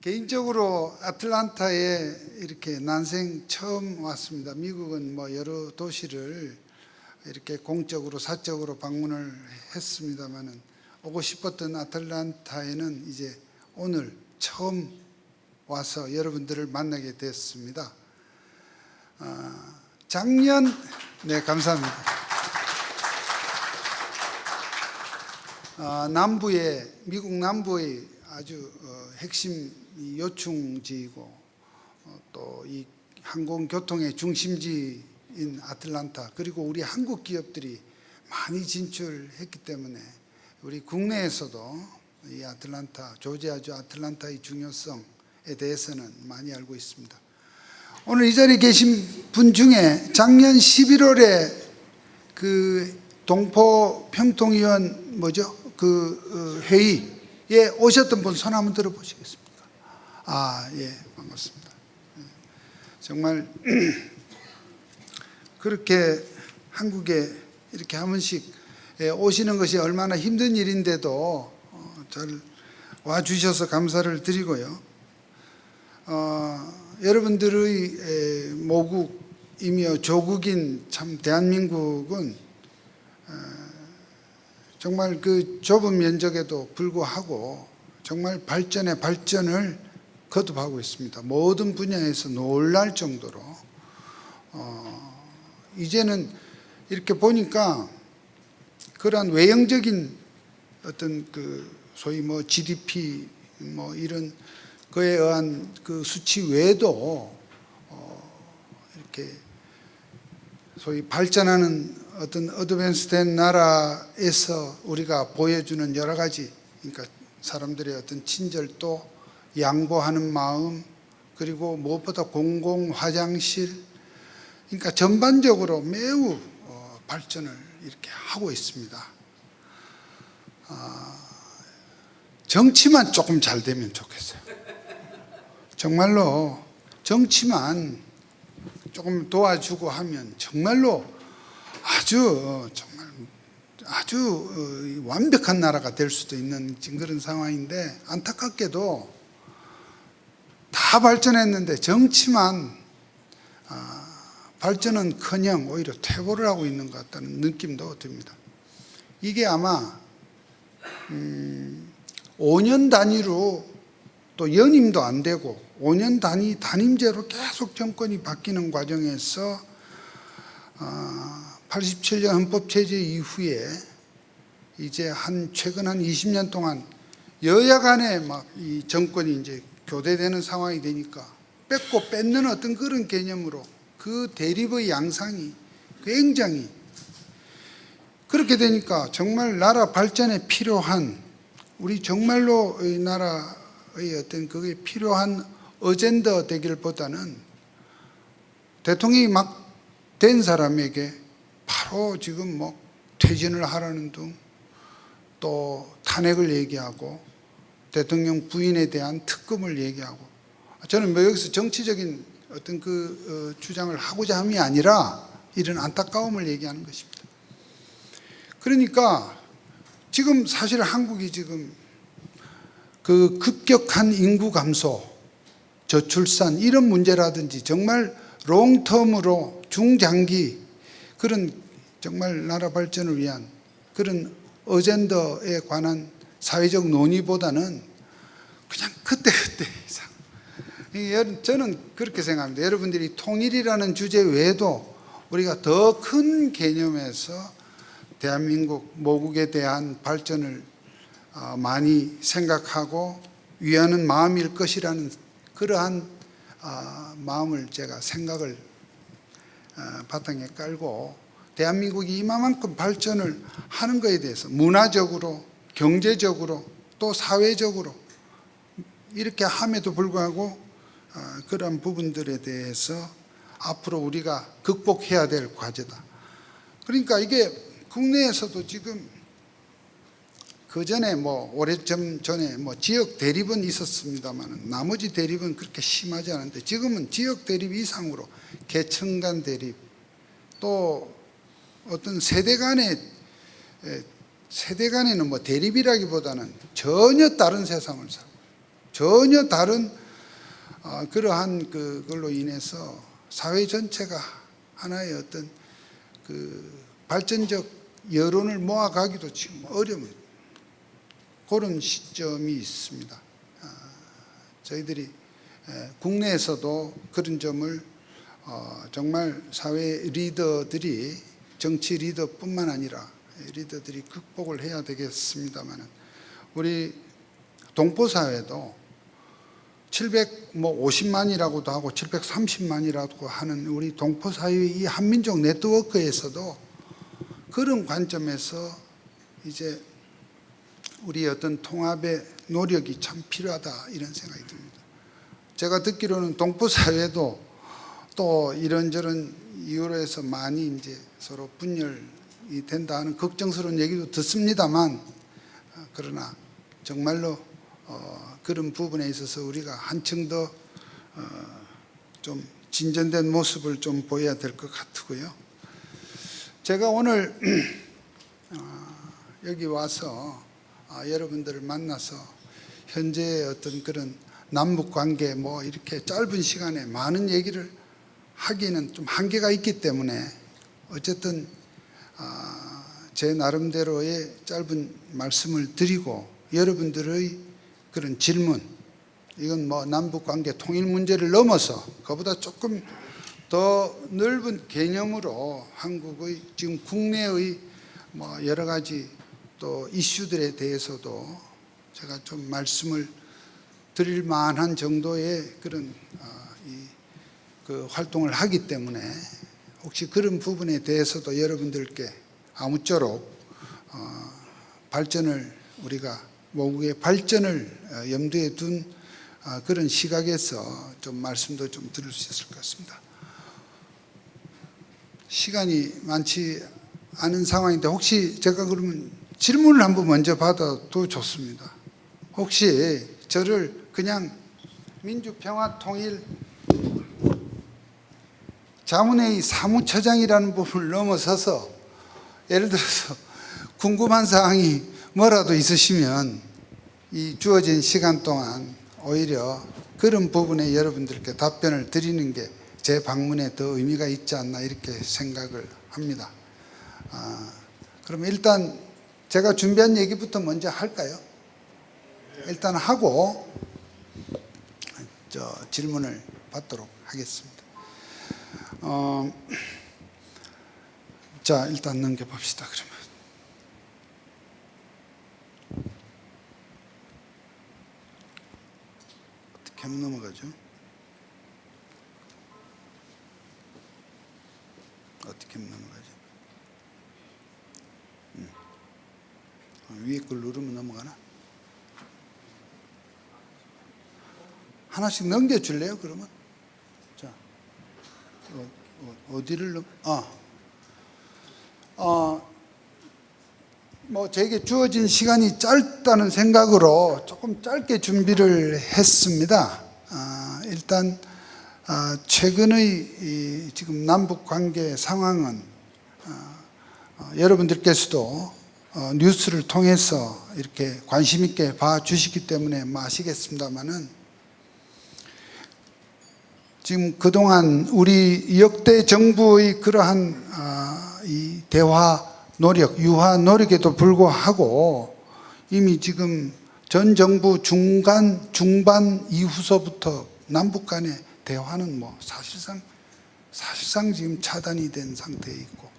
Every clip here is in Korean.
개인적으로 아틀란타에 이렇게 난생 처음 왔습니다. 미국은 여러 도시를 이렇게 공적으로 사적으로 방문을 했습니다만은 오고 싶었던 아틀란타에는 이제 오늘 처음 와서 여러분들을 만나게 됐습니다. 네, 감사합니다. 미국 남부의 아주 핵심 요충지이고 또 이 항공교통의 중심지인 아틀란타, 그리고 우리 한국 기업들이 많이 진출했기 때문에 우리 국내에서도 이 조지아주 아틀란타의 중요성에 대해서는 많이 알고 있습니다. 오늘 이 자리에 계신 분 중에 작년 11월에 그 동포 평통위원 회의에 오셨던 분 손 한번 들어보시겠습니까? 예, 반갑습니다. 정말 그렇게 한국에 이렇게 한 번씩 오시는 것이 얼마나 힘든 일인데도 잘 와주셔서 감사를 드리고요. 여러분들의 모국이며 조국인 참 대한민국은 정말 그 좁은 면적에도 불구하고 정말 발전에 발전을 거듭하고 있습니다. 모든 분야에서 놀랄 정도로 이제는 이렇게 보니까 그러한 외형적인 어떤 그 소위 GDP 이런 거에 의한 그 수치 외에도 이렇게 소위 발전하는 어떤 어드밴스된 나라에서 우리가 보여주는 여러 가지, 그러니까 사람들의 어떤 친절도, 양보하는 마음, 그리고 무엇보다 공공 화장실, 그러니까 전반적으로 매우 발전을 이렇게 하고 있습니다. 정치만 조금 잘 되면 좋겠어요. 정말로 정치만 조금 도와주고 하면 정말로 아주 완벽한 나라가 될 수도 있는 그런 상황인데, 안타깝게도 다 발전했는데 정치만 발전은커녕 오히려 퇴보를 하고 있는 것 같다는 느낌도 듭니다. 이게 아마 5년 단위로 또 연임도 안 되고 5년 단임제로 계속 정권이 바뀌는 과정에서 87년 헌법체제 이후에 이제 최근 한 20년 동안 여야 간에 이 정권이 이제 교대되는 상황이 되니까 뺏고 뺏는 어떤 그런 개념으로 그 대립의 양상이 굉장히, 그렇게 되니까 정말 나라 발전에 필요한, 우리 정말로 이 나라의 어떤 그게 필요한 어젠더 되기보다는 대통령이 막 된 사람에게 바로 지금 퇴진을 하라는 등 또 탄핵을 얘기하고 대통령 부인에 대한 특검을 얘기하고, 저는 여기서 정치적인 어떤 주장을 하고자 함이 아니라 이런 안타까움을 얘기하는 것입니다. 그러니까 지금 사실 한국이 지금 그 급격한 인구 감소, 저출산 이런 문제라든지 정말 롱텀으로 중장기 그런 정말 나라 발전을 위한 그런 어젠더에 관한 사회적 논의보다는 그냥 그때그때 이상. 저는 그렇게 생각합니다. 여러분들이 통일이라는 주제 외에도 우리가 더 큰 개념에서 대한민국 모국에 대한 발전을 많이 생각하고 위하는 마음일 것이라는 그러한 마음을 제가 생각을 바탕에 깔고, 대한민국이 이만큼 발전을 하는 것에 대해서 문화적으로, 경제적으로, 또 사회적으로 이렇게 함에도 불구하고 그런 부분들에 대해서 앞으로 우리가 극복해야 될 과제다. 그러니까 이게 국내에서도 지금 그전에 오래전 전에 지역 대립은 있었습니다만 나머지 대립은 그렇게 심하지 않은데, 지금은 지역 대립 이상으로 계층 간 대립, 또 어떤 세대 간에는 대립이라기보다는 전혀 다른 세상을 살고, 전혀 다른 그러한 그걸로 인해서 사회 전체가 하나의 어떤 그 발전적 여론을 모아가기도 지금 어려운 그런 시점이 있습니다. 저희들이 국내에서도 그런 점을 정말 사회 리더들이, 정치 리더뿐만 아니라 리더들이 극복을 해야 되겠습니다만, 우리 동포사회도 750만이라고도 하고 730만이라고 하는 우리 동포사회의 이 한민족 네트워크에서도 그런 관점에서 이제 우리 어떤 통합의 노력이 참 필요하다, 이런 생각이 듭니다. 제가 듣기로는 동포사회도 또 이런저런 이유로 해서 많이 이제 서로 분열이 된다 하는 걱정스러운 얘기도 듣습니다만, 그러나 정말로 그런 부분에 있어서 우리가 한층 더 좀 진전된 모습을 좀 보여야 될 것 같고요. 제가 오늘 여기 와서 여러분들을 만나서 현재의 어떤 그런 남북 관계 뭐 이렇게 짧은 시간에 많은 얘기를 하기는 좀 한계가 있기 때문에, 어쨌든 제 나름대로의 짧은 말씀을 드리고, 여러분들의 그런 질문, 이건 뭐 남북 관계 통일 문제를 넘어서 그보다 조금 더 넓은 개념으로 한국의 지금 국내의 뭐 여러 가지 또 이슈들에 대해서도 제가 좀 말씀을 드릴 만한 정도의 그런 그 활동을 하기 때문에, 혹시 그런 부분에 대해서도 여러분들께 아무쪼록 발전을, 우리가 모국의 발전을 염두에 둔 그런 시각에서 좀 말씀도 좀 드릴 수 있을 것 같습니다. 시간이 많지 않은 상황인데 혹시 제가 그러면 질문을 한번 먼저 받아도 좋습니다. 혹시 저를 그냥 민주평화통일 자문회의 사무처장이라는 부분을 넘어서서 예를 들어서 궁금한 사항이 뭐라도 있으시면 이 주어진 시간 동안 오히려 그런 부분에 여러분들께 답변을 드리는 게 제 방문에 더 의미가 있지 않나, 이렇게 생각을 합니다. 그럼 일단 제가 준비한 얘기부터 먼저 할까요? 일단 하고 질문을 받도록 하겠습니다. 자, 일단 넘겨봅시다. 그러면 어떻게 하면 넘어가죠? 어떻게 하면 넘어가죠? 위에 걸 누르면 넘어가나? 하나씩 넘겨줄래요, 그러면? 자, 어디를 뭐 제게 주어진 시간이 짧다는 생각으로 조금 짧게 준비를 했습니다. 일단 최근의 지금 남북 관계 상황은 여러분들께서도 뉴스를 통해서 이렇게 관심 있게 봐주시기 때문에 뭐 아시겠습니다만은, 지금 그동안 우리 역대 정부의 그러한 이 대화 노력, 유화 노력에도 불구하고 이미 지금 전 정부 중간, 중반 이후서부터 남북 간의 대화는 뭐 사실상 지금 차단이 된 상태에 있고,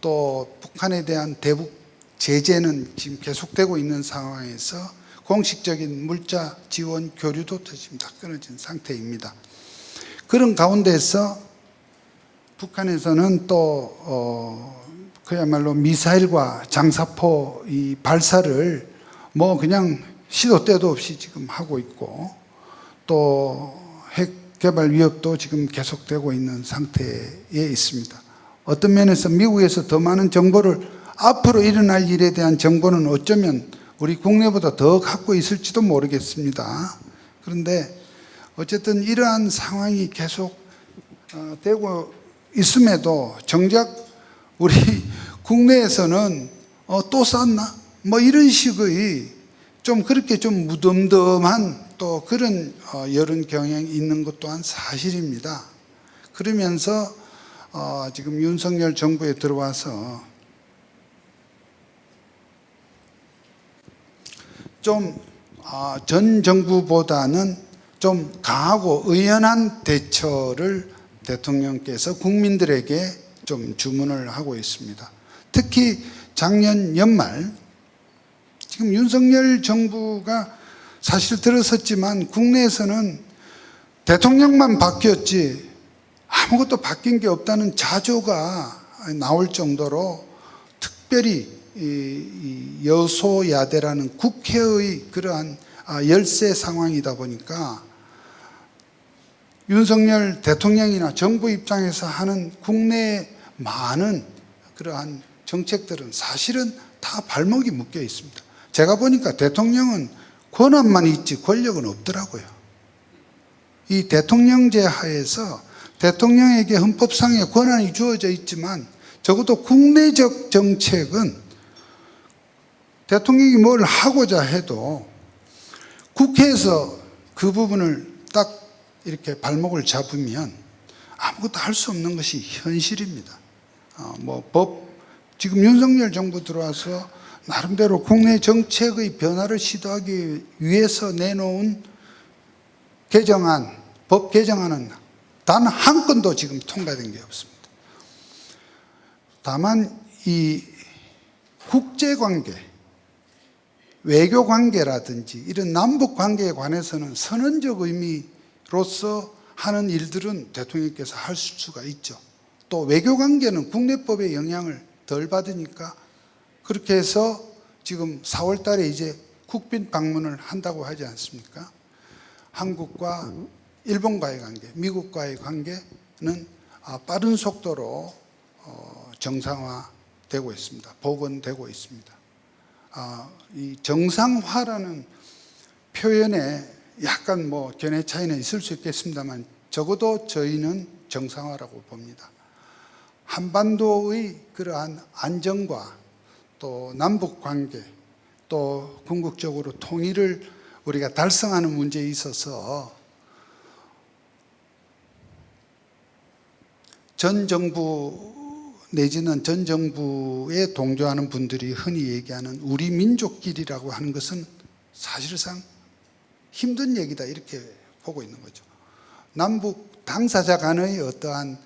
또 북한에 대한 대북 제재는 지금 계속되고 있는 상황에서 공식적인 물자 지원 교류도 지금 다 끊어진 상태입니다. 그런 가운데서 북한에서는 또 그야말로 미사일과 장사포 이 발사를 뭐 그냥 시도 때도 없이 지금 하고 있고, 또 핵 개발 위협도 지금 계속되고 있는 상태에 있습니다. 어떤 면에서 미국에서 더 많은 정보를, 앞으로 일어날 일에 대한 정보는 어쩌면 우리 국내보다 더 갖고 있을지도 모르겠습니다. 그런데 어쨌든 이러한 상황이 계속 되고 있음에도 정작 우리 국내에서는 또 쌌나? 뭐 이런 식의 좀 그렇게 좀 무덤덤한 또 그런 여론 경향이 있는 것 또한 사실입니다. 그러면서 지금 윤석열 정부에 들어와서 좀 전 정부보다는 좀 강하고 의연한 대처를 대통령께서 국민들에게 좀 주문을 하고 있습니다. 특히 작년 연말 지금 윤석열 정부가 사실 들어섰지만 국내에서는 대통령만 바뀌었지 아무것도 바뀐 게 없다는 자조가 나올 정도로 특별히 이 여소야대라는 국회의 그러한 열세 상황이다 보니까 윤석열 대통령이나 정부 입장에서 하는 국내의 많은 그러한 정책들은 사실은 다 발목이 묶여 있습니다. 제가 보니까 대통령은 권한만 있지 권력은 없더라고요. 이 대통령제 하에서 대통령에게 헌법상의 권한이 주어져 있지만 적어도 국내적 정책은 대통령이 뭘 하고자 해도 국회에서 그 부분을 딱 이렇게 발목을 잡으면 아무것도 할 수 없는 것이 현실입니다. 지금 윤석열 정부 들어와서 나름대로 국내 정책의 변화를 시도하기 위해서 내놓은 법 개정안은 단 한 건도 지금 통과된 게 없습니다. 다만 이 국제관계, 외교관계라든지 이런 남북관계에 관해서는 선언적 의미로서 하는 일들은 대통령께서 할 수가 있죠. 또 외교관계는 국내법의 영향을 덜 받으니까 그렇게 해서 지금 4월 달에 이제 국빈 방문을 한다고 하지 않습니까? 한국과 일본과의 관계, 미국과의 관계는 빠른 속도로 정상화되고 있습니다. 복원되고 있습니다. 이 정상화라는 표현에 약간 견해 차이는 있을 수 있겠습니다만 적어도 저희는 정상화라고 봅니다. 한반도의 그러한 안정과 또 남북 관계 또 궁극적으로 통일을 우리가 달성하는 문제에 있어서 전 정부 내지는 전 정부에 동조하는 분들이 흔히 얘기하는 우리 민족끼리라고 하는 것은 사실상 힘든 얘기다 이렇게 보고 있는 거죠. 남북 당사자 간의 어떠한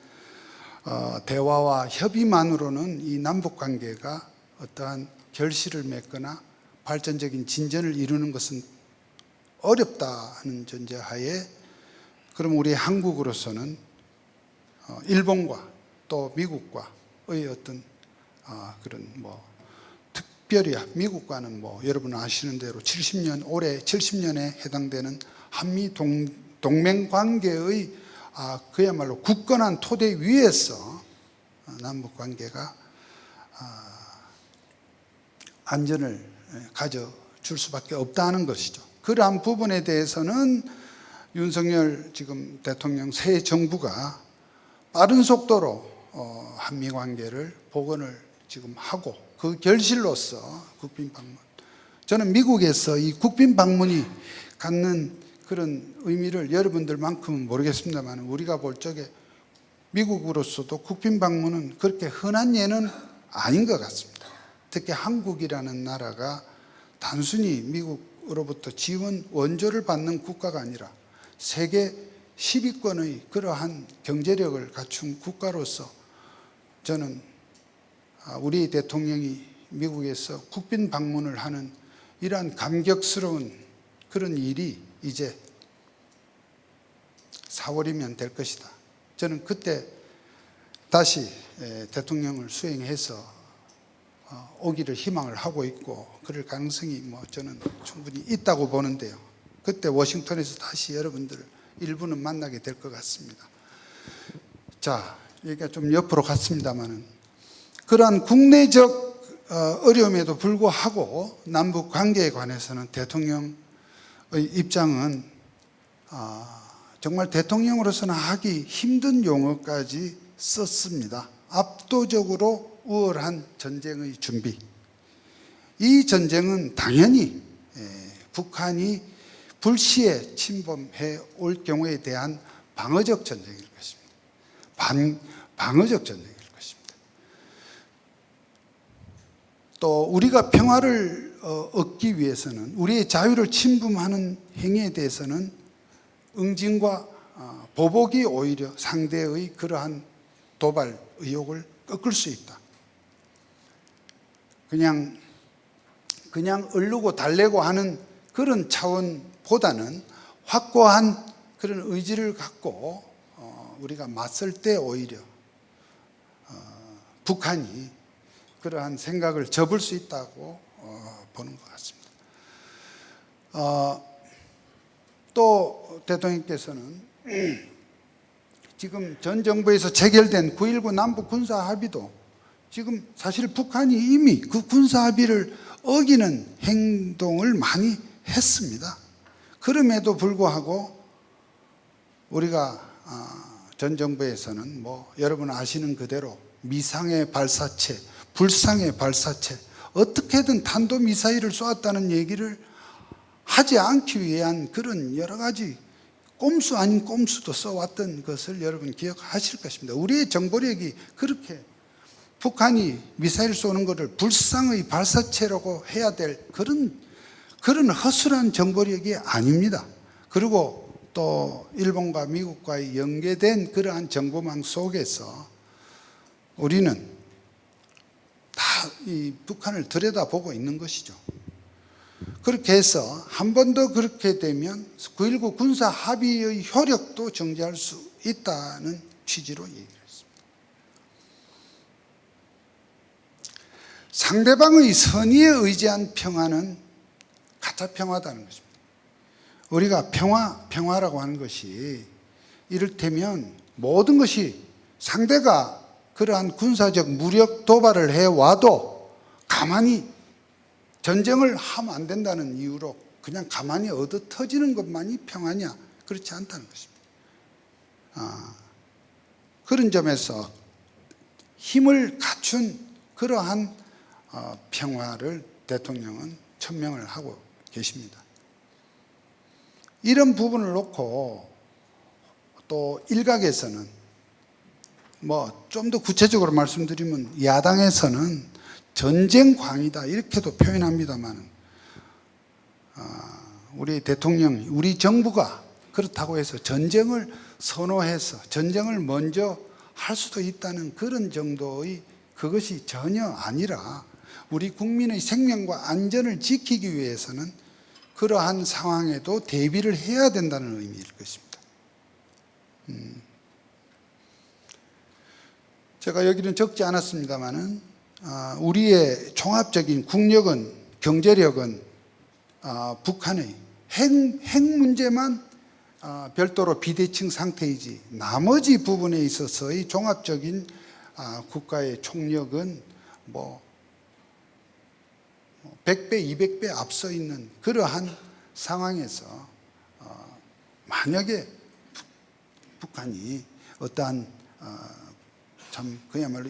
대화와 협의만으로는 이 남북 관계가 어떠한 결실을 맺거나 발전적인 진전을 이루는 것은 어렵다는 전제하에 그럼 우리 한국으로서는 일본과 또 미국과의 어떤 그런 특별히 미국과는 여러분 아시는 대로 올해 70년에 해당되는 한미 동맹 관계의 그야말로 굳건한 토대 위에서 남북 관계가 안전을 가져줄 수밖에 없다는 것이죠. 그러한 부분에 대해서는 윤석열 지금 대통령 새 정부가 빠른 속도로 한미 관계를 복원을 지금 하고 그 결실로서 국빈 방문. 저는 미국에서 이 국빈 방문이 갖는 그런 의미를 여러분들만큼은 모르겠습니다만 우리가 볼 적에 미국으로서도 국빈 방문은 그렇게 흔한 예는 아닌 것 같습니다. 특히 한국이라는 나라가 단순히 미국으로부터 지원 원조를 받는 국가가 아니라 세계 10위권의 그러한 경제력을 갖춘 국가로서 저는 우리 대통령이 미국에서 국빈 방문을 하는 이러한 감격스러운 그런 일이 이제 4월이면 될 것이다. 저는 그때 다시 대통령을 수행해서 오기를 희망을 하고 있고 그럴 가능성이 저는 충분히 있다고 보는데요. 그때 워싱턴에서 다시 여러분들 일부는 만나게 될 것 같습니다. 자, 얘기가 좀 옆으로 갔습니다만은 그러한 국내적 어려움에도 불구하고 남북 관계에 관해서는 대통령의 입장은 정말 대통령으로서는 하기 힘든 용어까지 썼습니다. 압도적으로 우월한 전쟁의 준비. 이 전쟁은 당연히 북한이 불시에 침범해 올 경우에 대한 방어적 전쟁일 것입니다. 방어적 전쟁일 것입니다. 또 우리가 평화를 얻기 위해서는, 우리의 자유를 침범하는 행위에 대해서는 응징과 보복이 오히려 상대의 그러한 도발 의욕을 꺾을 수 있다. 그냥 얼르고 달래고 하는 그런 차원보다는 확고한 그런 의지를 갖고 우리가 맞설 때 오히려 북한이 그러한 생각을 접을 수 있다고 보는 것 같습니다. 또 대통령께서는 지금 전 정부에서 체결된 9.19 남북 군사 합의도 지금 사실 북한이 이미 그 군사 합의를 어기는 행동을 많이 했습니다. 그럼에도 불구하고 우리가 전 정부에서는 여러분 아시는 그대로 미상의 발사체, 불상의 발사체, 어떻게든 탄도미사일을 쏘았다는 얘기를 하지 않기 위한 그런 여러 가지 꼼수 아닌 꼼수도 써왔던 것을 여러분 기억하실 것입니다. 우리의 정보력이 그렇게 북한이 미사일 쏘는 것을 불상의 발사체라고 해야 될 그런 허술한 정보력이 아닙니다. 그리고 또 일본과 미국과의 연계된 그러한 정보망 속에서 우리는 다 이 북한을 들여다보고 있는 것이죠. 그렇게 해서 한 번 더 그렇게 되면 9.19 군사 합의의 효력도 정지할 수 있다는 취지로 얘기를 했습니다. 상대방의 선의에 의지한 평화는 가짜 평화다는 것입니다. 우리가 평화라고 하는 것이 이를테면 모든 것이 상대가 그러한 군사적 무력 도발을 해와도 가만히 전쟁을 하면 안 된다는 이유로 그냥 가만히 얻어 터지는 것만이 평화냐? 그렇지 않다는 것입니다. 그런 점에서 힘을 갖춘 그러한 평화를 대통령은 천명을 하고 계십니다. 이런 부분을 놓고 또 일각에서는 좀 더 구체적으로 말씀드리면 야당에서는 전쟁광이다 이렇게도 표현합니다만 우리 대통령, 우리 정부가 그렇다고 해서 전쟁을 선호해서 전쟁을 먼저 할 수도 있다는 그런 정도의 그것이 전혀 아니라 우리 국민의 생명과 안전을 지키기 위해서는 그러한 상황에도 대비를 해야 된다는 의미일 것입니다. 제가 여기는 적지 않았습니다만은 우리의 종합적인 국력은, 경제력은 북한의 핵 문제만 별도로 비대칭 상태이지 나머지 부분에 있어서의 종합적인 국가의 총력은 100배, 200배 앞서 있는 그러한 상황에서 만약에 북한이 어떠한 참 그야말로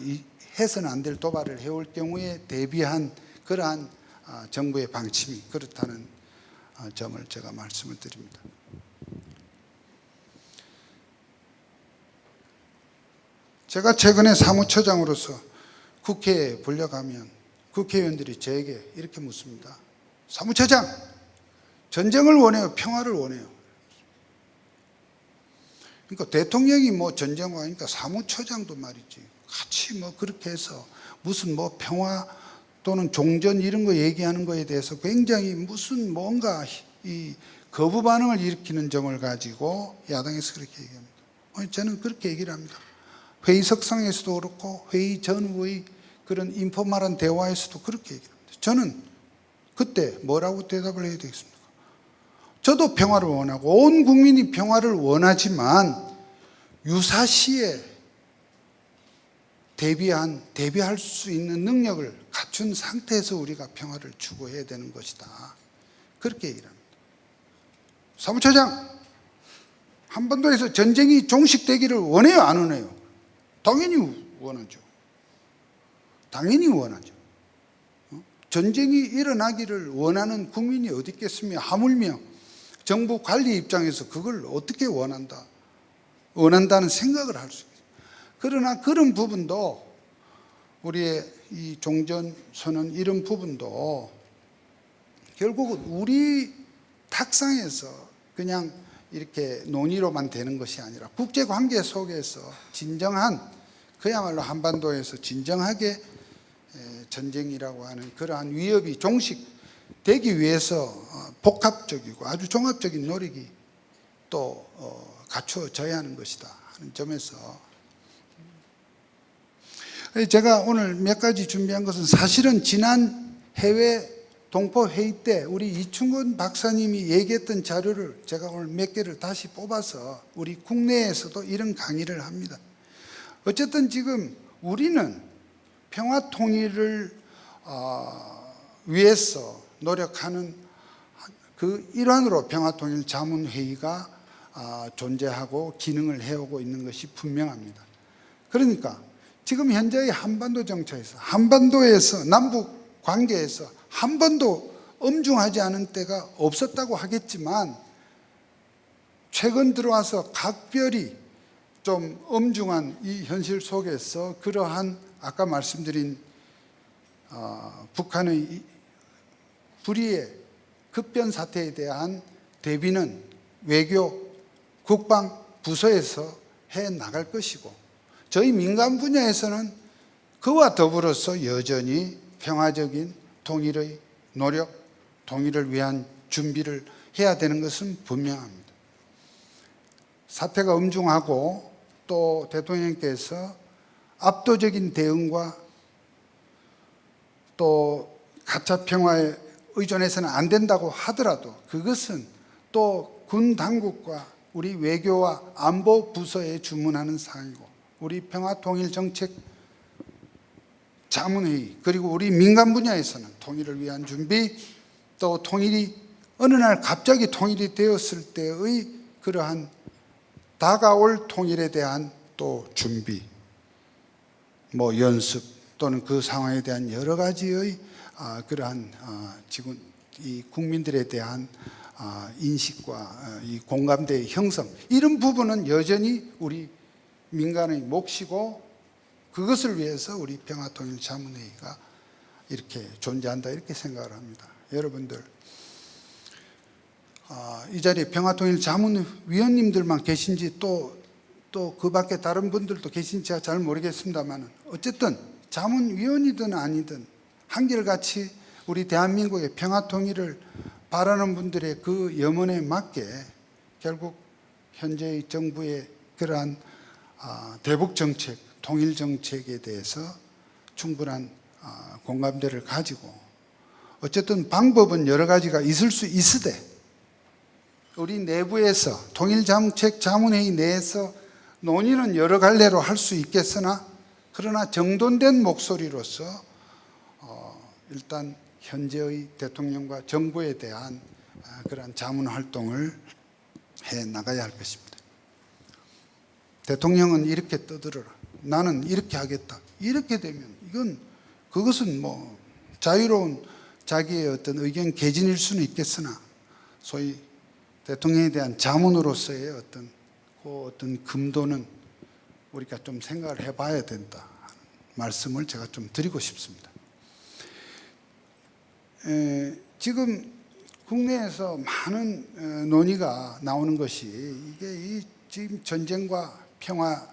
해서는 안 될 도발을 해올 경우에 대비한 그러한 정부의 방침이 그렇다는 점을 제가 말씀을 드립니다. 제가 최근에 사무처장으로서 국회에 불려가면 국회의원들이 저에게 이렇게 묻습니다. 사무처장, 전쟁을 원해요? 평화를 원해요? 그러니까 대통령이 전쟁 하니까 사무처장도 말이지 같이 그렇게 해서 무슨 평화 또는 종전 이런 거 얘기하는 거에 대해서 굉장히 무슨 뭔가 이 거부 반응을 일으키는 점을 가지고 야당에서 그렇게 얘기합니다. 저는 그렇게 얘기를 합니다. 회의석상에서도 그렇고 회의 전후의 그런 인포멀한 대화에서도 그렇게 얘기합니다. 저는 그때 뭐라고 대답을 해야 되겠습니까? 저도 평화를 원하고 온 국민이 평화를 원하지만 유사시에 대비할 수 있는 능력을 갖춘 상태에서 우리가 평화를 추구해야 되는 것이다. 그렇게 얘기를 합니다. 사무처장, 한반도에서 전쟁이 종식되기를 원해요, 안 원해요? 당연히 원하죠. 당연히 원하죠. 전쟁이 일어나기를 원하는 국민이 어디 있겠으며, 하물며 정부 관리 입장에서 그걸 어떻게 원한다는 생각을 할 수 있어요. 그러나 그런 부분도 우리의 이 종전선언 이런 부분도 결국은 우리 탁상에서 그냥 이렇게 논의로만 되는 것이 아니라 국제관계 속에서 진정한, 그야말로 한반도에서 진정하게 전쟁이라고 하는 그러한 위협이 종식되기 위해서 복합적이고 아주 종합적인 노력이 또 갖추어져야 하는 것이다 하는 점에서 제가 오늘 몇 가지 준비한 것은 사실은 지난 해외 동포회의 때 우리 이충근 박사님이 얘기했던 자료를 제가 오늘 몇 개를 다시 뽑아서 우리 국내에서도 이런 강의를 합니다. 어쨌든 지금 우리는 평화 통일을 위해서 노력하는 그 일환으로 평화통일 자문회의가 존재하고 기능을 해오고 있는 것이 분명합니다. 그러니까 지금 현재의 한반도 정책에서, 한반도에서, 남북 관계에서 한 번도 엄중하지 않은 때가 없었다고 하겠지만 최근 들어와서 각별히 좀 엄중한 이 현실 속에서 그러한 아까 말씀드린 북한의 불의의 급변 사태에 대한 대비는 외교, 국방 부서에서 해 나갈 것이고 저희 민간 분야에서는 그와 더불어서 여전히 평화적인 통일의 노력, 통일을 위한 준비를 해야 되는 것은 분명합니다. 사태가 엄중하고 또 대통령께서 압도적인 대응과 또 가짜 평화에 의존해서는 안 된다고 하더라도 그것은 또 군 당국과 우리 외교와 안보 부서에 주문하는 사항이고 우리 평화통일정책 자문회의 그리고 우리 민간 분야에서는 통일을 위한 준비 또 통일이 어느 날 갑자기 통일이 되었을 때의 그러한 다가올 통일에 대한 또 준비 뭐 연습 또는 그 상황에 대한 여러 가지의 그러한 지금 이 국민들에 대한 인식과 이 공감대의 형성 이런 부분은 여전히 우리 민간의 몫이고 그것을 위해서 우리 평화통일자문회의가 이렇게 존재한다 이렇게 생각을 합니다. 여러분들 이 자리에 평화통일자문위원님들만 계신지 또 그 밖에 다른 분들도 계신지 제가 잘 모르겠습니다만 어쨌든 자문위원이든 아니든 한결같이 우리 대한민국의 평화통일을 바라는 분들의 그 염원에 맞게 결국 현재의 정부의 그러한 대북정책, 통일정책에 대해서 충분한 공감대를 가지고 어쨌든 방법은 여러 가지가 있을 수 있으되 우리 내부에서 통일정책 자문회의 내에서 논의는 여러 갈래로 할 수 있겠으나 그러나 정돈된 목소리로서 일단 현재의 대통령과 정부에 대한 그러한 자문 활동을 해 나가야 할 것입니다. 대통령은 이렇게 떠들어라. 나는 이렇게 하겠다. 이렇게 되면 그것은 뭐 자유로운 자기의 어떤 의견 개진일 수는 있겠으나 소위 대통령에 대한 자문으로서의 어떤 금도는 우리가 좀 생각을 해봐야 된다 하는 말씀을 제가 좀 드리고 싶습니다. 지금 국내에서 많은 논의가 나오는 것이 이게 지금 전쟁과 평화를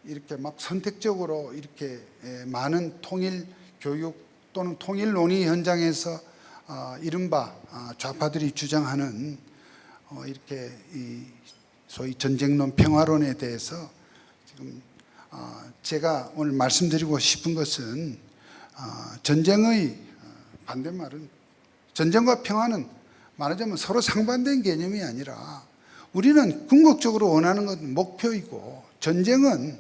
이렇게 막 선택적으로 이렇게 많은 통일 교육 또는 통일 논의 현장에서 이른바 좌파들이 주장하는 이렇게 이 소위 전쟁론 평화론에 대해서 지금 제가 오늘 말씀드리고 싶은 것은 전쟁의 반대말은 전쟁과 평화는 말하자면 서로 상반된 개념이 아니라 우리는 궁극적으로 원하는 건 목표이고 전쟁은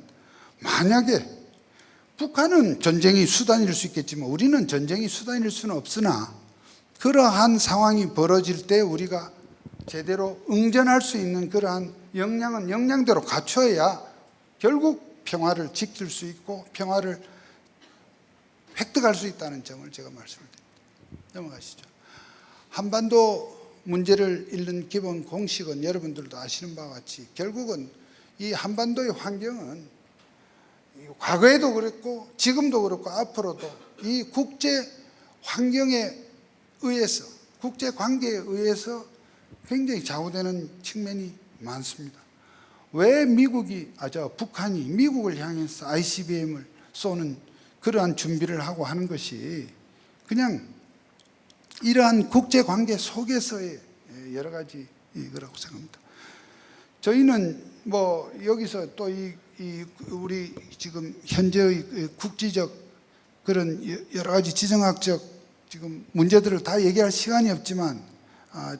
만약에 북한은 전쟁이 수단일 수 있겠지만 우리는 전쟁이 수단일 수는 없으나 그러한 상황이 벌어질 때 우리가 제대로 응전할 수 있는 그러한 역량은 역량대로 갖춰야 결국 평화를 지킬 수 있고 평화를 획득할 수 있다는 점을 제가 말씀을 드립니다. 넘어가시죠. 한반도 문제를 읽는 기본 공식은 여러분들도 아시는 바와 같이 결국은 이 한반도의 환경은 과거에도 그랬고 지금도 그렇고 앞으로도 이 국제 환경에 의해서, 국제 관계에 의해서 굉장히 좌우되는 측면이 많습니다. 왜 북한이 미국을 향해서 ICBM을 쏘는 그러한 준비를 하고 하는 것이 그냥 이러한 국제 관계 속에서의 여러 가지 이거라고 생각합니다. 저희는 뭐 여기서 또 우리 지금 현재의 국지적 그런 여러 가지 지정학적 지금 문제들을 다 얘기할 시간이 없지만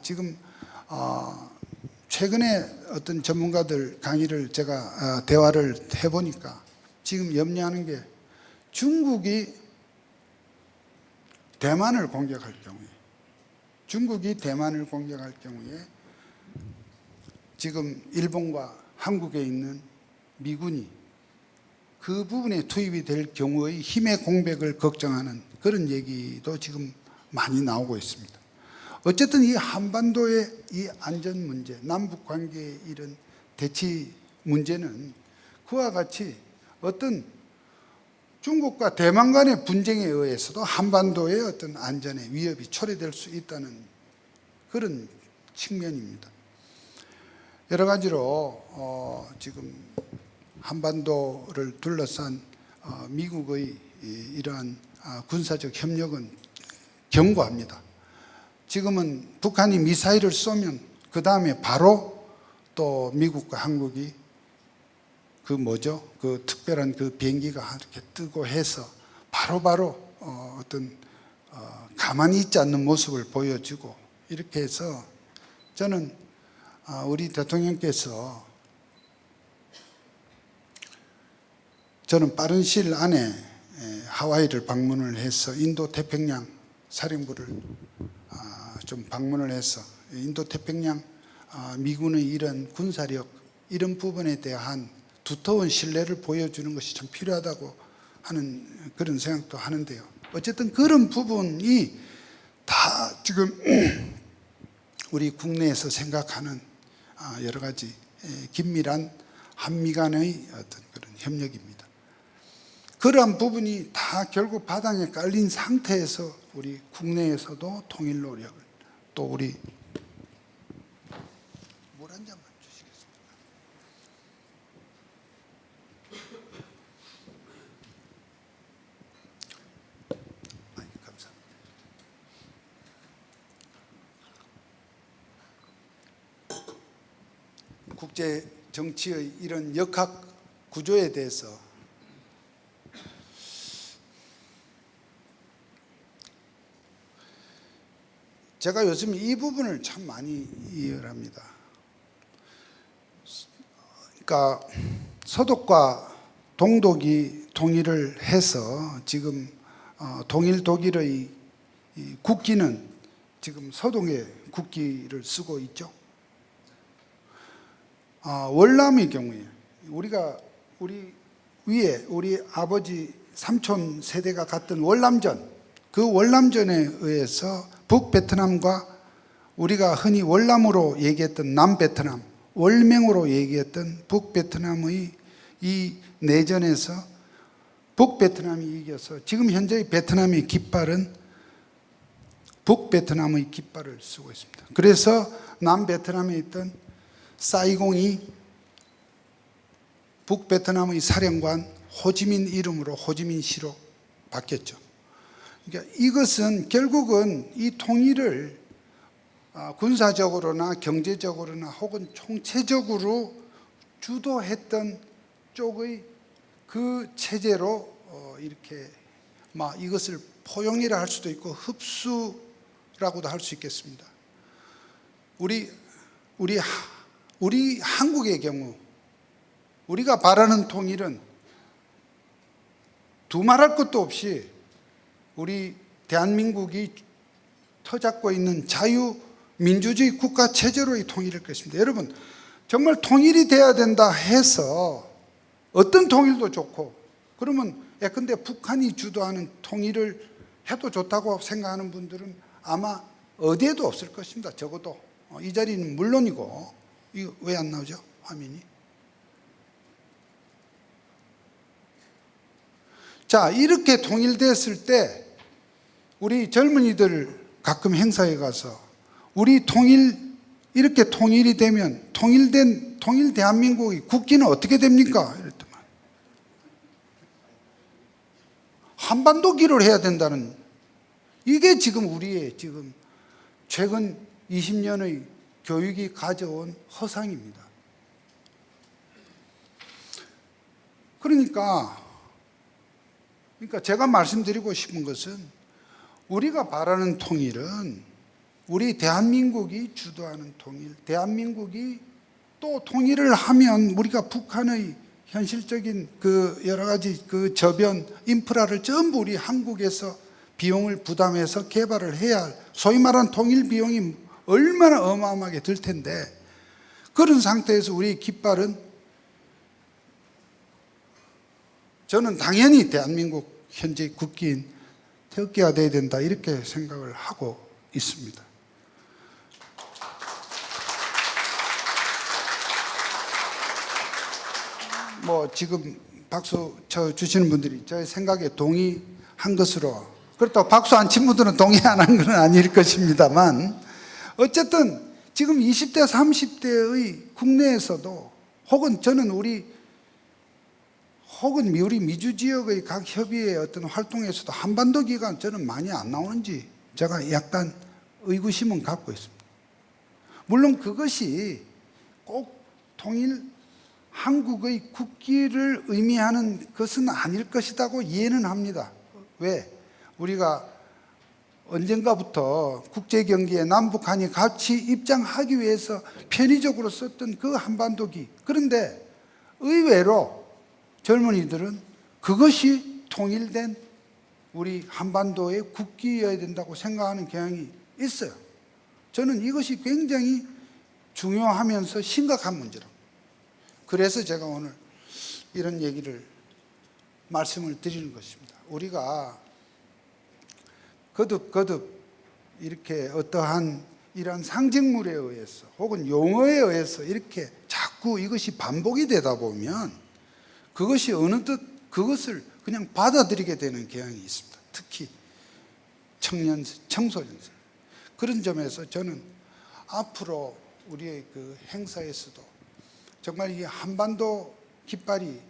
지금 최근에 어떤 전문가들 강의를 제가 대화를 해보니까 지금 염려하는 게 중국이 대만을 공격할 경우에 지금 일본과 한국에 있는 미군이 그 부분에 투입이 될 경우의 힘의 공백을 걱정하는 그런 얘기도 지금 많이 나오고 있습니다. 어쨌든 이 한반도의 이 안전 문제, 남북 관계의 이런 대치 문제는 그와 같이 어떤 중국과 대만 간의 분쟁에 의해서도 한반도의 어떤 안전에 위협이 초래될 수 있다는 그런 측면입니다. 여러 가지로 지금 한반도를 둘러싼 미국의 이러한 군사적 협력은 견고합니다. 지금은 북한이 미사일을 쏘면 그 다음에 바로 또 미국과 한국이 그 특별한 그 비행기가 이렇게 뜨고 해서 바로바로 어떤 가만히 있지 않는 모습을 보여주고 이렇게 해서 저는 우리 대통령께서 저는 빠른 시일 안에 하와이를 방문을 해서 인도 태평양 사령부를 좀 방문을 해서 인도 태평양 미군의 이런 군사력 이런 부분에 대한 두터운 신뢰를 보여주는 것이 참 필요하다고 하는 그런 생각도 하는데요. 어쨌든 그런 부분이 다 지금 우리 국내에서 생각하는 여러 가지 긴밀한 한미 간의 어떤 그런 협력입니다. 그러한 부분이 다 결국 바닥에 깔린 상태에서 우리 국내에서도 통일 노력을 또 우리 물 한 잔만 주시겠습니까? 감사합니다. 국제 정치의 이런 역학 구조에 대해서 제가 요즘 이 부분을 참 많이 이해를 합니다. 그러니까 서독과 동독이 통일을 해서 지금 동일 독일의 국기는 지금 서독의 국기를 쓰고 있죠. 월남의 경우에 우리 아버지 삼촌 세대가 갔던 월남전, 그 월남전에 의해서 북베트남과 우리가 흔히 월남으로 얘기했던 남베트남, 월맹으로 얘기했던 북베트남의 이 내전에서 북베트남이 이겨서 지금 현재의 베트남의 깃발은 북베트남의 깃발을 쓰고 있습니다. 그래서 남베트남에 있던 사이공이 북베트남의 사령관 호지민 이름으로 호지민시로 바뀌었죠. 그러니까 이것은 결국은 이 통일을 군사적으로나 경제적으로나 혹은 총체적으로 주도했던 쪽의 그 체제로 이렇게 이것을 포용이라 할 수도 있고 흡수라고도 할 수 있겠습니다. 우리 한국의 경우 우리가 바라는 통일은 두말할 것도 없이 우리 대한민국이 터잡고 있는 자유민주주의 국가 체제로의 통일일 것입니다. 여러분, 정말 통일이 돼야 된다 해서 어떤 통일도 좋고, 그러면 예컨대 북한이 주도하는 통일을 해도 좋다고 생각하는 분들은 아마 어디에도 없을 것입니다. 적어도 이 자리는 물론이고. 이거 왜 안 나오죠? 화면이. 자, 이렇게 통일됐을 때 우리 젊은이들 가끔 행사에 가서 우리 이렇게 통일이 되면 통일 대한민국의 국기는 어떻게 됩니까? 이랬더만 한반도기를 해야 된다는, 이게 지금 우리의 지금 최근 20년의 교육이 가져온 허상입니다. 그러니까 제가 말씀드리고 싶은 것은, 우리가 바라는 통일은 우리 대한민국이 주도하는 통일, 대한민국이 또 통일을 하면 우리가 북한의 현실적인 그 여러 가지 그 저변 인프라를 전부 우리 한국에서 비용을 부담해서 개발을 해야 할, 소위 말하는 통일 비용이 얼마나 어마어마하게 들 텐데, 그런 상태에서 우리 깃발은, 저는 당연히 대한민국 현재 국기인 태극기가 돼야 된다, 이렇게 생각을 하고 있습니다. 지금 박수 쳐 주시는 분들이 저의 생각에 동의한 것으로, 그렇다고 박수 안 친 분들은 동의 안 한 건 아닐 것입니다만, 어쨌든 지금 20대 30대의 국내에서도, 혹은 저는 우리 미주 지역의 각 협의회 어떤 활동에서도 한반도 기간 저는 많이 안 나오는지 제가 약간 의구심은 갖고 있습니다. 물론 그것이 꼭 한국의 국기를 의미하는 것은 아닐 것이라고 이해는 합니다. 왜? 우리가 언젠가부터 국제경기에 남북한이 같이 입장하기 위해서 편의적으로 썼던 그 한반도기. 그런데 의외로 젊은이들은 그것이 통일된 우리 한반도의 국기여야 된다고 생각하는 경향이 있어요. 저는 이것이 굉장히 중요하면서 심각한 문제라고. 그래서 제가 오늘 이런 말씀을 드리는 것입니다. 우리가 거듭 이렇게 어떠한 이러한 상징물에 의해서 혹은 용어에 의해서 이렇게 자꾸 이것이 반복이 되다 보면 그것이 어느덧 그것을 그냥 받아들이게 되는 경향이 있습니다. 특히 청소년들. 그런 점에서 저는 앞으로 우리의 그 행사에서도 정말 이 한반도 깃발이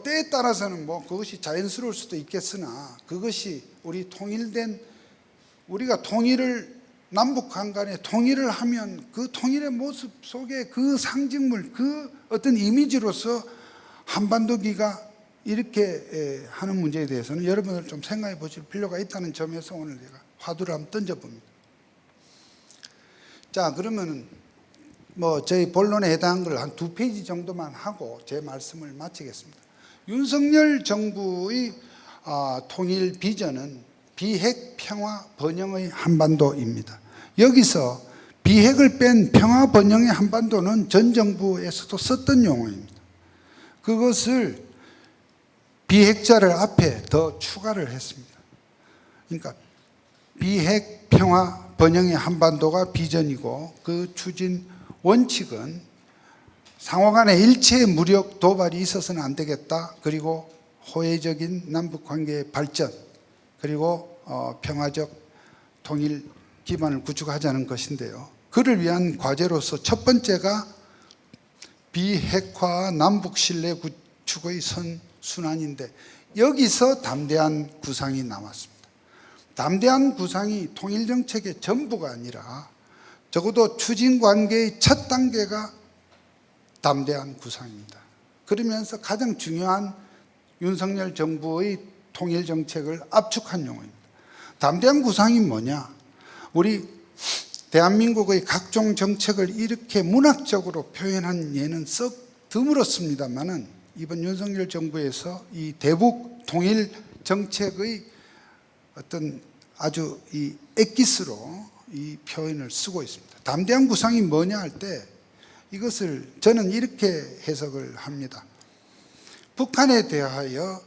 때에 따라서는 그것이 자연스러울 수도 있겠으나, 그것이 우리가 남북한 간에 통일을 하면 그 통일의 모습 속에 그 상징물, 그 어떤 이미지로서 한반도기가 이렇게 하는 문제에 대해서는 여러분들 좀 생각해 보실 필요가 있다는 점에서 오늘 제가 화두를 한번 던져봅니다. 자, 그러면은 저희 본론에 해당한 걸 한 2페이지 정도만 하고 제 말씀을 마치겠습니다. 윤석열 정부의 통일 비전은 비핵 평화 번영의 한반도입니다. 여기서 비핵을 뺀 평화 번영의 한반도는 전 정부에서도 썼던 용어입니다. 그것을 비핵자를 앞에 더 추가를 했습니다. 그러니까 비핵 평화 번영의 한반도가 비전이고, 그 추진 원칙은 상호간의 일체의 무력 도발이 있어서는 안 되겠다. 그리고 호혜적인 남북관계의 발전, 그리고 평화적 통일 기반을 구축하자는 것인데요. 그를 위한 과제로서 첫 번째가 비핵화 남북 신뢰 구축의 선순환인데, 여기서 담대한 구상이 나왔습니다. 담대한 구상이 통일정책의 전부가 아니라 적어도 추진관계의 첫 단계가 담대한 구상입니다. 그러면서 가장 중요한 윤석열 정부의 통일정책을 압축한 용어입니다. 담대한 구상이 뭐냐? 우리 대한민국의 각종 정책을 이렇게 문학적으로 표현한 예는 썩 드물었습니다만은, 이번 윤석열 정부에서 이 대북 통일 정책의 어떤 아주 이 엑기스로 이 표현을 쓰고 있습니다. 담대한 구상이 뭐냐 할 때, 이것을 저는 이렇게 해석을 합니다. 북한에 대하여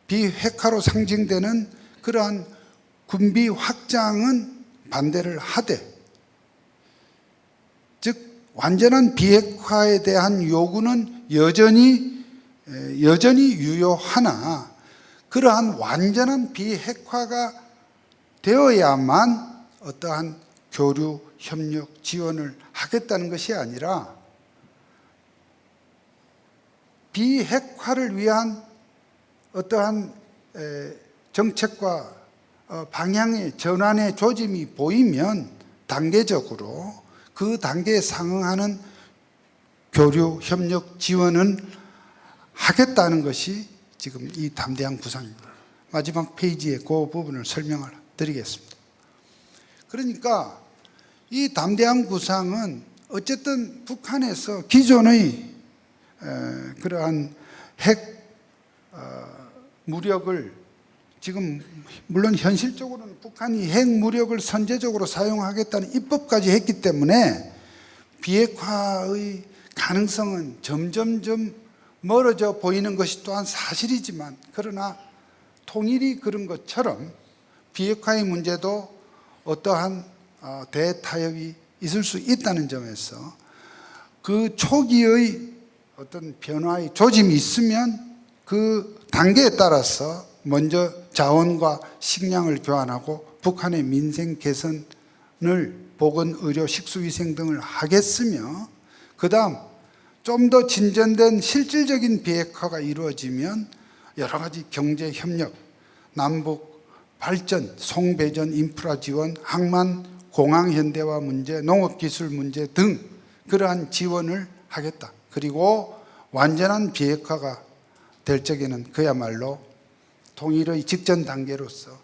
비핵화로 상징되는 그러한 군비 확장은 반대를 하되, 즉 완전한 비핵화에 대한 요구는 여전히 유효하나, 그러한 완전한 비핵화가 되어야만 어떠한 교류, 협력, 지원을 하겠다는 것이 아니라 비핵화를 위한 어떠한 정책과 방향의 전환의 조짐이 보이면 단계적으로 그 단계에 상응하는 교류, 협력, 지원은 하겠다는 것이 지금 이 담대한 구상입니다. 마지막 페이지에 그 부분을 설명을 드리겠습니다. 그러니까 이 담대한 구상은 어쨌든 북한에서 기존의 그러한 핵 무력을 지금 물론 현실적으로는 북한이 핵 무력을 선제적으로 사용하겠다는 입법까지 했기 때문에 비핵화의 가능성은 점점점 멀어져 보이는 것이 또한 사실이지만, 그러나 통일이 그런 것처럼 비핵화의 문제도 어떠한 대타협이 있을 수 있다는 점에서 그 초기의 어떤 변화의 조짐이 있으면 그 단계에 따라서 먼저 자원과 식량을 교환하고 북한의 민생 개선을 보건, 의료, 식수위생 등을 하겠으며, 그 다음 좀 더 진전된 실질적인 비핵화가 이루어지면 여러 가지 경제 협력, 남북 발전, 송배전 인프라 지원, 항만 공항 현대화 문제, 농업기술 문제 등 그러한 지원을 하겠다. 그리고 완전한 비핵화가 될 적에는 그야말로 통일의 직전 단계로서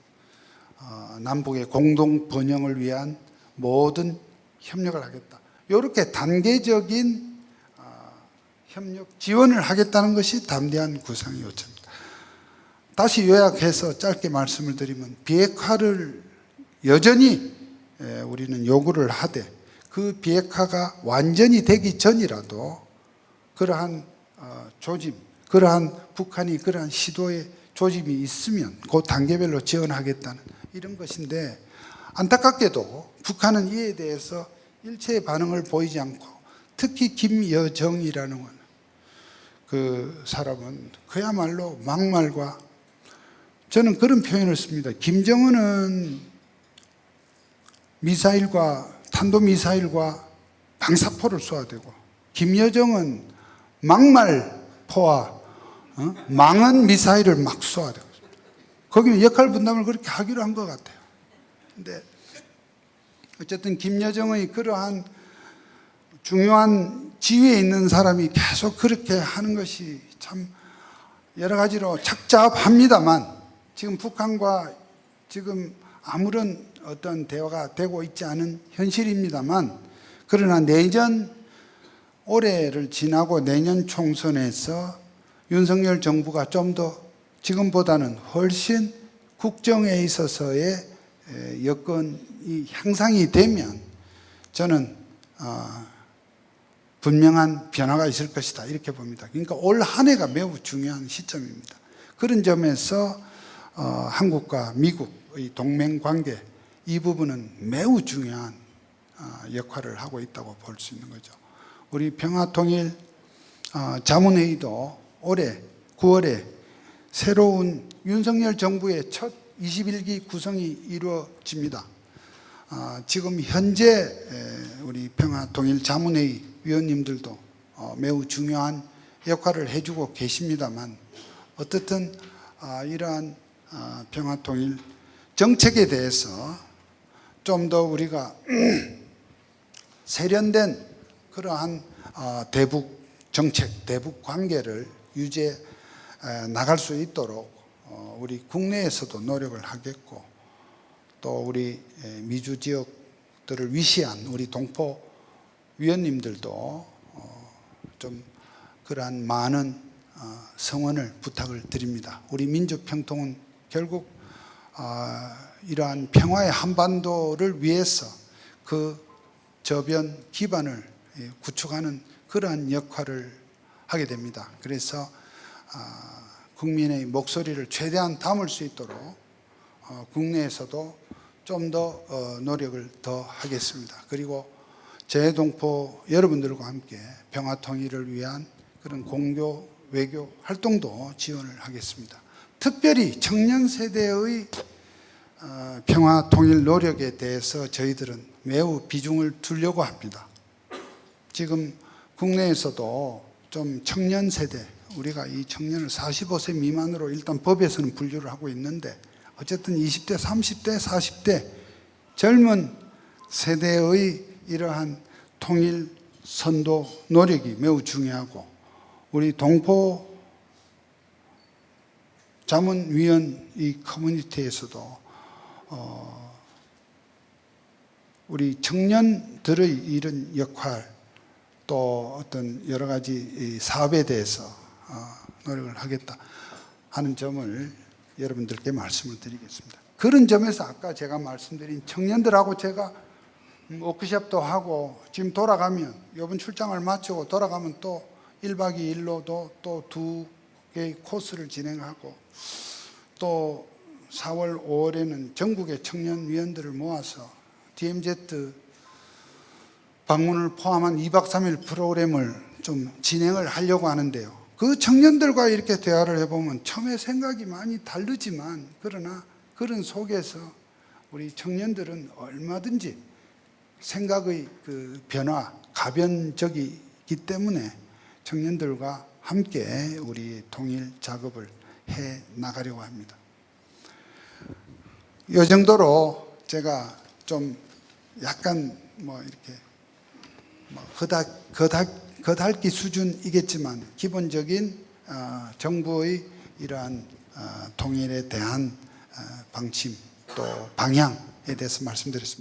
남북의 공동 번영을 위한 모든 협력을 하겠다. 이렇게 단계적인 협력 지원을 하겠다는 것이 담대한 구상의 요청입니다. 다시 요약해서 짧게 말씀을 드리면, 비핵화를 여전히 우리는 요구를 하되, 그 비핵화가 완전히 되기 전이라도 그러한 조짐, 그러한 북한이 그러한 시도의 조짐이 있으면 그 단계별로 지원하겠다는 이런 것인데, 안타깝게도 북한은 이에 대해서 일체의 반응을 보이지 않고, 특히 김여정이라는 그 사람은 그야말로 막말과, 저는 그런 표현을 씁니다. 김정은은 미사일과 탄도미사일과 방사포를 쏘아대고, 김여정은 막말포와 망은 미사일을 막 쏘아대고, 거기는 역할 분담을 그렇게 하기로 한 것 같아요. 근데 어쨌든 김여정의 그러한 중요한 지위에 있는 사람이 계속 그렇게 하는 것이 참 여러 가지로 착잡합니다만, 지금 북한과 지금 아무런 어떤 대화가 되고 있지 않은 현실입니다만, 그러나 내년 올해를 지나고 내년 총선에서 윤석열 정부가 좀 더 지금보다는 훨씬 국정에 있어서의 여건이 향상이 되면 저는 분명한 변화가 있을 것이다, 이렇게 봅니다. 그러니까 올 한 해가 매우 중요한 시점입니다. 그런 점에서 한국과 미국의 동맹관계, 이 부분은 매우 중요한 역할을 하고 있다고 볼 수 있는 거죠. 우리 평화통일 자문회의도 올해 9월에 새로운 윤석열 정부의 첫 21기 구성이 이루어집니다. 지금 현재 우리 평화통일 자문회의 위원님들도 매우 중요한 역할을 해주고 계십니다만, 어떻든 이러한 평화통일 정책에 대해서 좀 더 우리가 세련된 그러한 대북 정책, 대북 관계를 유지해 나갈 수 있도록 우리 국내에서도 노력을 하겠고, 또 우리 미주 지역들을 위시한 우리 동포 위원님들도 좀 그러한 많은 성원을 부탁을 드립니다. 우리 민주평통은 결국 이러한 평화의 한반도를 위해서 그 저변 기반을 구축하는 그러한 역할을 하게 됩니다. 그래서 국민의 목소리를 최대한 담을 수 있도록 국내에서도 좀 더 노력을 더 하겠습니다. 그리고 재동포 여러분들과 함께 평화 통일을 위한 그런 공교 외교 활동도 지원을 하겠습니다. 특별히 청년 세대의 평화 통일 노력에 대해서 저희들은 매우 비중을 두려고 합니다. 지금 국내에서도 좀 청년 세대, 우리가 이 청년을 45세 미만으로 일단 법에서는 분류를 하고 있는데 어쨌든 20대, 30대, 40대 젊은 세대의 이러한 통일 선도 노력이 매우 중요하고, 우리 동포 자문위원 이 커뮤니티에서도 우리 청년들의 이런 역할, 또 어떤 여러 가지 사업에 대해서 노력을 하겠다 하는 점을 여러분들께 말씀을 드리겠습니다. 그런 점에서 아까 제가 말씀드린 청년들하고 제가 워크숍도 하고, 지금 돌아가면 이번 출장을 마치고 돌아가면 또 1박 2일로도 또 2개의 코스를 진행하고, 또 4월 5월에는 전국의 청년위원들을 모아서 DMZ 방문을 포함한 2박 3일 프로그램을 좀 진행을 하려고 하는데요. 그 청년들과 이렇게 대화를 해보면 처음에 생각이 많이 다르지만, 그러나 그런 속에서 우리 청년들은 얼마든지 생각의 그 변화, 가변적이기 때문에 청년들과 함께 우리 통일 작업을 해 나가려고 합니다. 이 정도로 제가 좀 약간 이렇게 겉핥기 수준이겠지만 기본적인 정부의 이러한 통일에 대한 방침 또 방향에 대해서 말씀드렸습니다.